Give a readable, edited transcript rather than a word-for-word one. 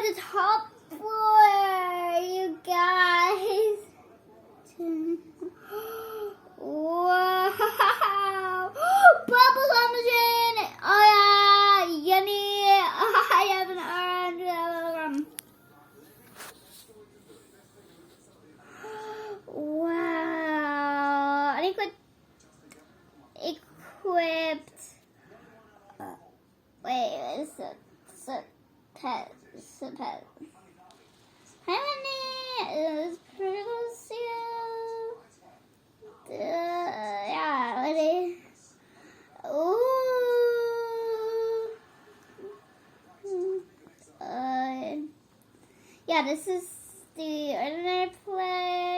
the top floor, you guys. Wow. Bubbles on the chin. Oh yeah, yummy. I have an orange. Wow. I think equipped. Wait, it's a pet. It's a pet. How many is critical seal? Yeah, ready. Ooh. Yeah, this is the ordinary play.